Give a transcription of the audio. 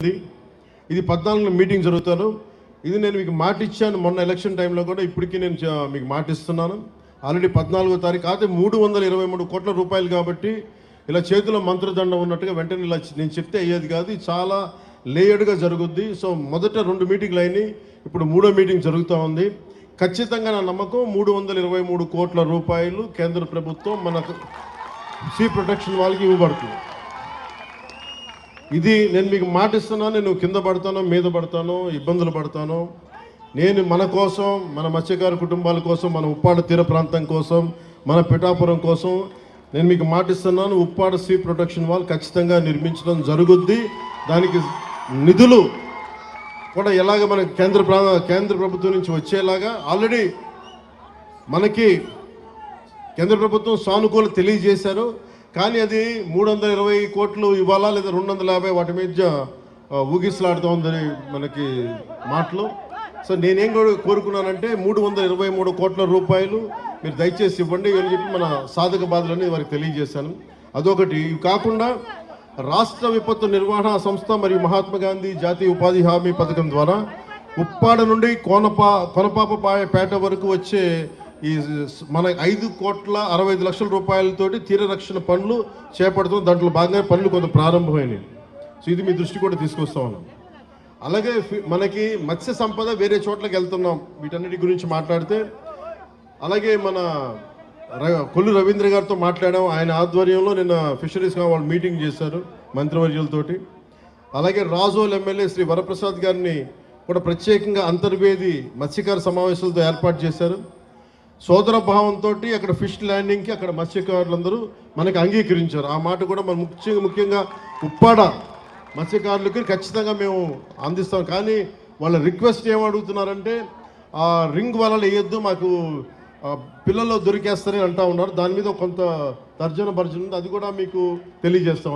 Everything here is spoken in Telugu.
ఇది 14 మీటింగ్ జరుగుతాను. ఇది నేను మీకు మాట ఇచ్చాను మొన్న ఎలక్షన్ టైంలో కూడా, ఇప్పటికీ నేను మీకు మాట ఇస్తున్నాను. ఆల్రెడీ 14వ తారీఖు అయితే 323 కోట్ల రూపాయలు కాబట్టి ఇలా చేతిలో మంత్రదండం ఉన్నట్టుగా వెంటనే ఇలా నేను చెప్తే అయ్యేది కాదు. ఇది చాలా లేయర్డ్గా జరుగుద్ది. సో మొదట 2 మీటింగ్లు అయినాయి, ఇప్పుడు 3వ మీటింగ్ జరుగుతూ ఉంది. ఖచ్చితంగా నా నమ్మకం 323 కోట్ల రూపాయలు కేంద్ర ప్రభుత్వం మనకు సీ ప్రొటెక్షన్ వాళ్ళకి ఇవ్వబడుతుంది. ఇది నేను మీకు మాట ఇస్తున్నాను. నేను కింద పడతాను, మీద పడతాను, ఇబ్బందులు పడతాను. నేను మన కోసం, మన మత్స్యకార కుటుంబాల కోసం, మన ఉప్పాడ తీర ప్రాంతం కోసం, మన పిఠాపురం కోసం నేను మీకు మాట ఇస్తున్నాను. ఉప్పాడ సీ ప్రొటెక్షన్ వాల్ ఖచ్చితంగా నిర్మించడం జరుగుద్ది. దానికి నిధులు కూడా ఎలాగ మనకి కేంద్ర ప్రభుత్వం నుంచి వచ్చేలాగా ఆల్రెడీ మనకి కేంద్ర ప్రభుత్వం సానుకూల తెలియజేశారు. కానీ అది 320 కోట్లు ఇవ్వాలా లేదా 250 వాటి మీద ఊగిసలాడుతూ ఉందని మనకి మాటలు. సో నేనేం కోరుకున్నానంటే 323 కోట్ల రూపాయలు మీరు దయచేసి ఇవ్వండి అని చెప్పి మన సాధక బాధలన్నీ వారికి తెలియజేశాను. అదొకటి. ఇవి కాకుండా రాష్ట్ర విపత్తు నిర్వహణ సంస్థ మరియు మహాత్మా గాంధీ జాతీయ ఉపాధి హామీ పథకం ద్వారా ఉప్పాడ నుండి కొనపాపపేట వరకు వచ్చే ఈ మన 5,65,00,000 రూపాయలతోటి తీర రక్షణ పనులు చేపడుతున్నాం. దాంట్లో భాగంగా పనులు కొంత ప్రారంభమైనవి. సో ఇది మీ దృష్టి కూడా తీసుకొస్తా ఉన్నాం. అలాగే మనకి మత్స్య సంపద వేరే చోట్లకి వెళ్తున్నాం, వీటన్నిటి గురించి మాట్లాడితే. అలాగే మన కొల్లు రవీంద్ర గారితో మాట్లాడాం. ఆయన ఆధ్వర్యంలో నిన్న ఫిషరీస్ వాళ్ళు మీటింగ్ చేశారు మంత్రివర్యులతోటి. అలాగే రాజోల్ ఎమ్మెల్యే శ్రీ వరప్రసాద్ గారిని కూడా ప్రత్యేకంగా అంతర్వేది మత్స్యకార సమావేశాలతో ఏర్పాటు చేశారు. సోదర భావంతో అక్కడ ఫిష్ ల్యాండింగ్కి అక్కడ మత్స్యకారులందరూ మనకి అంగీకరించారు. ఆ మాట కూడా మనం ముఖ్యంగా ఉప్పాడ మత్స్యకారులకి ఖచ్చితంగా మేము అందిస్తాం. కానీ వాళ్ళ రిక్వెస్ట్ ఏమడుగుతున్నారంటే ఆ రింగ్ వలలు వేయొద్దు, మాకు పిల్లలు దొరికేస్తారని అంటూ ఉన్నారు. దాని మీద కొంత తర్జన భర్జన ఉంది, అది కూడా మీకు తెలియజేస్తాం.